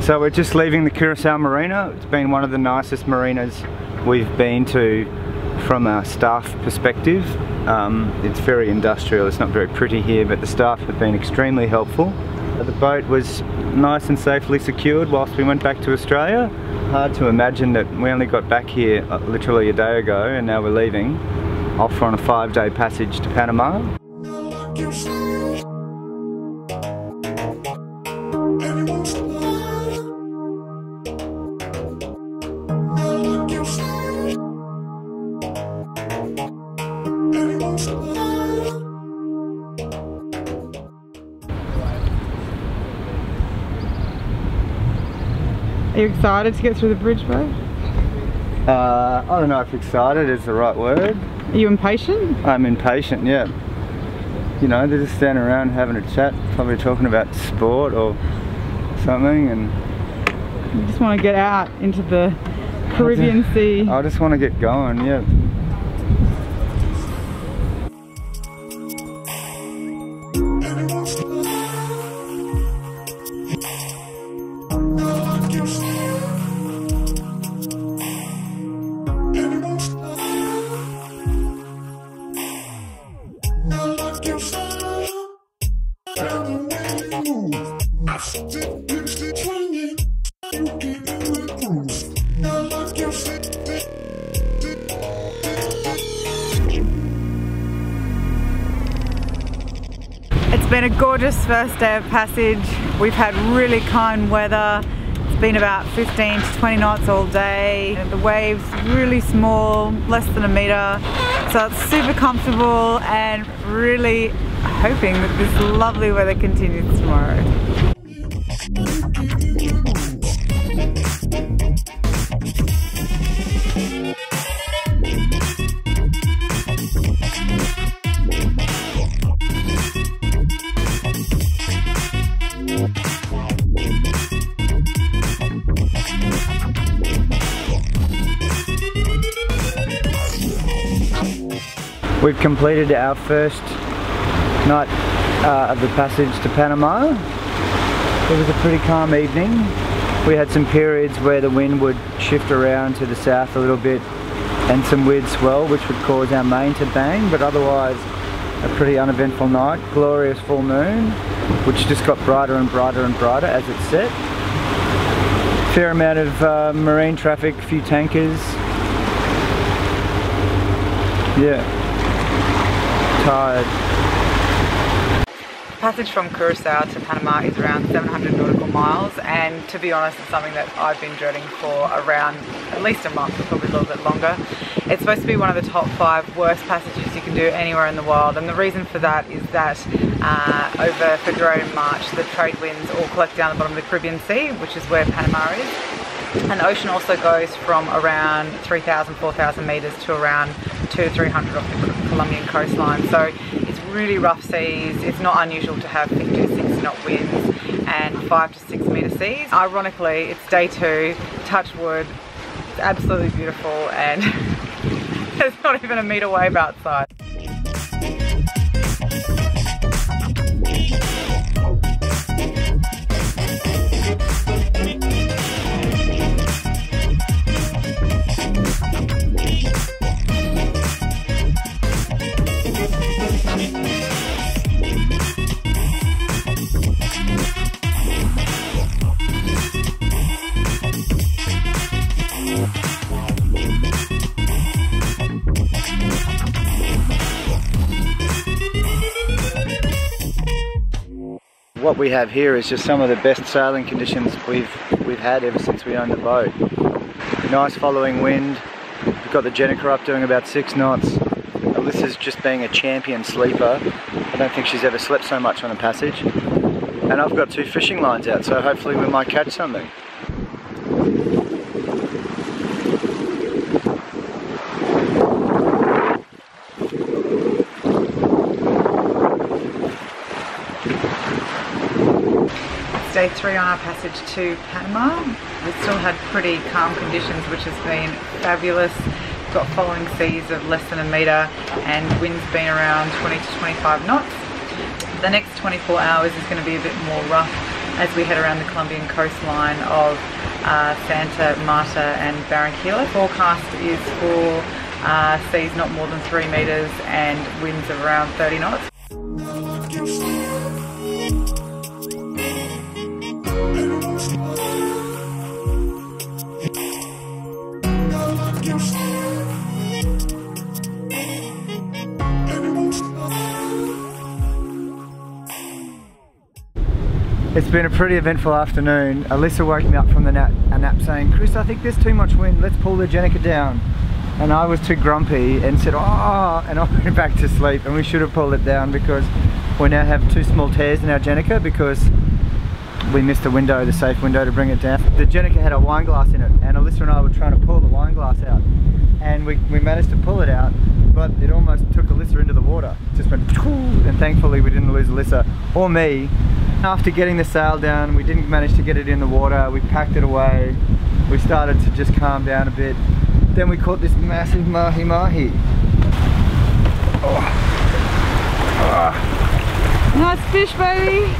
So we're just leaving the Curacao Marina. It's been one of the nicest marinas we've been to from a staff perspective. It's very industrial, it's not very pretty here, but the staff have been extremely helpful. The boat was nice and safely secured whilst we went back to Australia. Hard to imagine that we only got back here literally a day ago and now we're leaving off on a 5-day passage to Panama. Are you excited to get through the bridge, babe? I don't know if excited is the right word. Are you impatient? I'm impatient, yeah. You know, they're just standing around having a chat, probably talking about sport or something, and You just want to get out into the Caribbean Sea. I just want to get going, yeah. It's been a gorgeous first day of passage. We've had really kind weather. It's been about 15 to 20 knots all day. The waves really small, less than a metre. So it's super comfortable and really hoping that this lovely weather continues tomorrow. We've completed our first night of the passage to Panama. It was a pretty calm evening. We had some periods where the wind would shift around to the south a little bit and some weird swell which would cause our main to bang, but otherwise a pretty uneventful night. Glorious full moon which just got brighter and brighter and brighter as it set. Fair amount of marine traffic, a few tankers. Yeah. Tired. Passage from Curacao to Panama is around 700 nautical miles, and to be honest it's something that I've been dreading for around at least a month, or probably a little bit longer. It's supposed to be one of the top 5 worst passages you can do anywhere in the world, and the reason for that is that over February and March the trade winds all collect down the bottom of the Caribbean Sea, which is where Panama is. And the ocean also goes from around 3,000, 4,000 metres to around 200-300 off the Colombian coastline. So it's really rough seas. It's not unusual to have 50 to 60 knot winds and 5 to 6 metre seas. Ironically, it's day 2, touch wood, it's absolutely beautiful and there's not even a metre wave outside. What we have here is just some of the best sailing conditions we've had ever since we owned the boat. Nice following wind. We've got the Jenica up doing about 6 knots. Alyssa's just being a champion sleeper. I don't think she's ever slept so much on a passage. And I've got 2 fishing lines out, so hopefully we might catch something. Day 3 on our passage to Panama. We still had pretty calm conditions, which has been fabulous. We've got following seas of less than a metre and winds been around 20 to 25 knots. The next 24 hours is going to be a bit more rough. as we head around the Colombian coastline of Santa Marta and Barranquilla. Forecast is for seas not more than 3 meters and winds of around 30 knots. It's been a pretty eventful afternoon. Alyssa woke me up from a nap saying, "Chris, I think there's too much wind, let's pull the Jenica down." And I was too grumpy and said, "Oh," and I went back to sleep, and we should have pulled it down because we now have 2 small tears in our Jenica because we missed the window, the safe window to bring it down. The Jenica had a wine glass in it, and Alyssa and I were trying to pull the wine glass out, and we managed to pull it out, but it almost took Alyssa into the water. It just went, and thankfully we didn't lose Alyssa or me. After getting the sail down, we didn't manage to get it in the water. We packed it away. We started to just calm down a bit. Then we caught this massive Mahi Mahi. Oh. Oh. Nice fish, baby.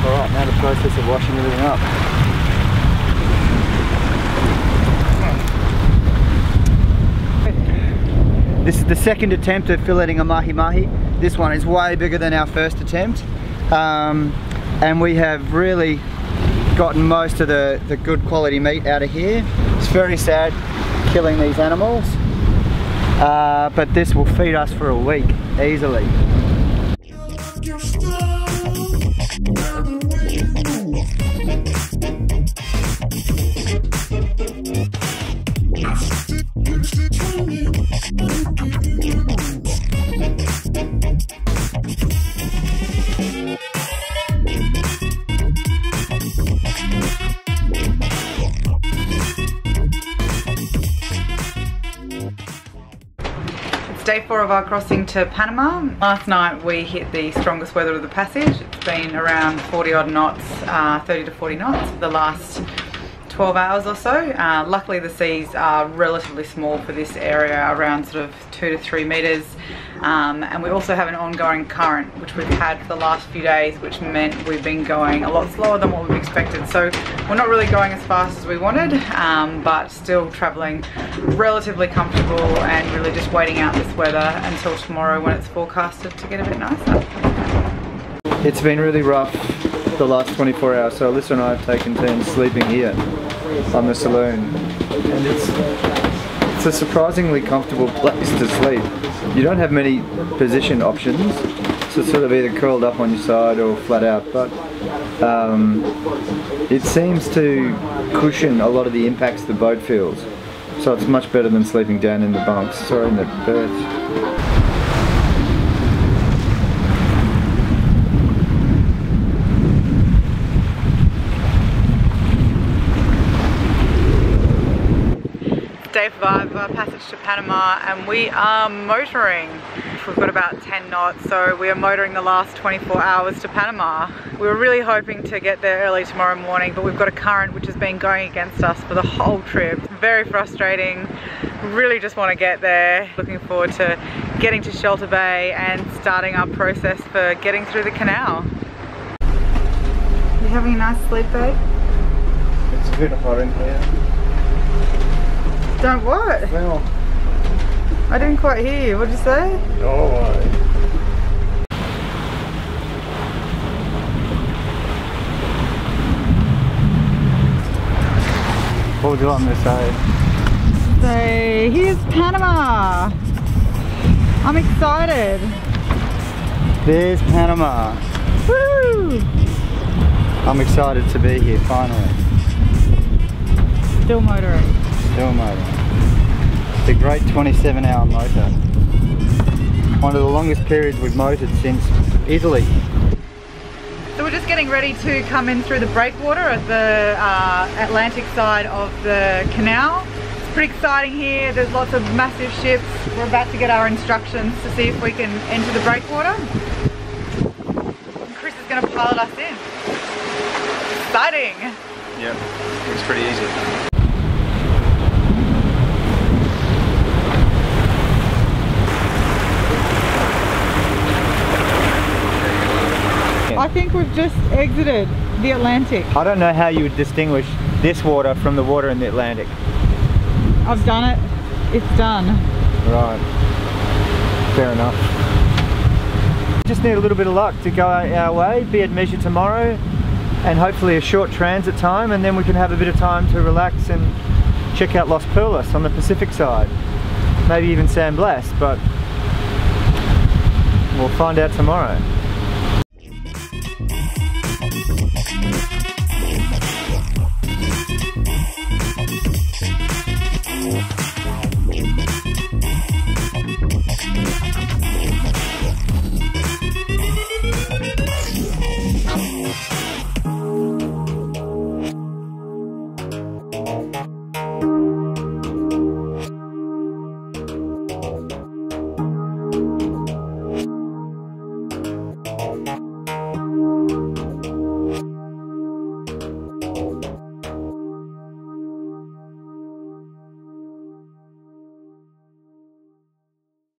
Alright, now the process of washing everything up. This is the second attempt at filleting a Mahi Mahi. This one is way bigger than our first attempt. And we have really gotten most of the good quality meat out of here. It's very sad killing these animals, but this will feed us for a week easily. Day 4 of our crossing to Panama. Last night we hit the strongest weather of the passage. It's been around 40 odd knots, 30 to 40 knots for the last 12 hours or so. Luckily the seas are relatively small for this area, around sort of 2 to 3 meters. And we also have an ongoing current, which we've had for the last few days, which meant we've been going a lot slower than what we've expected. So we're not really going as fast as we wanted, but still traveling relatively comfortable and really just waiting out this weather until tomorrow when it's forecasted to get a bit nicer. It's been really rough the last 24 hours, so Alyssa and I have taken turns sleeping here on the saloon. And it's a surprisingly comfortable place to sleep. You don't have many position options, so it's sort of either curled up on your side or flat out, but it seems to cushion a lot of the impacts the boat feels. So it's much better than sleeping down in the bunks or in the berths. Day 5 of our passage to Panama, and we are motoring. We've got about 10 knots, so we are motoring the last 24 hours to Panama. We were really hoping to get there early tomorrow morning, but we've got a current which has been going against us for the whole trip. Very frustrating. We really just want to get there. Looking forward to getting to Shelter Bay and starting our process for getting through the canal. You having a nice sleep, babe? It's a bit hot in here. Don't what? Well, I didn't quite hear you. What'd you say? oh, what would you like me to say? So here's Panama. I'm excited. There's Panama. Woo! I'm excited to be here finally. Still motoring. Still motoring. It's a great 27-hour motor. One of the longest periods we've motored since Italy. So we're just getting ready to come in through the breakwater at the Atlantic side of the canal. It's pretty exciting here. There's lots of massive ships. We're about to get our instructions to see if we can enter the breakwater. And Chris is going to pilot us in. Exciting! Yep, it's pretty easy. I think we've just exited the Atlantic. I don't know how you would distinguish this water from the water in the Atlantic. I've done it. It's done. Right. Fair enough. Just need a little bit of luck to go our way, be at Measure tomorrow, and hopefully a short transit time, and then we can have a bit of time to relax and check out Los Perlas on the Pacific side. Maybe even San Blas, but we'll find out tomorrow.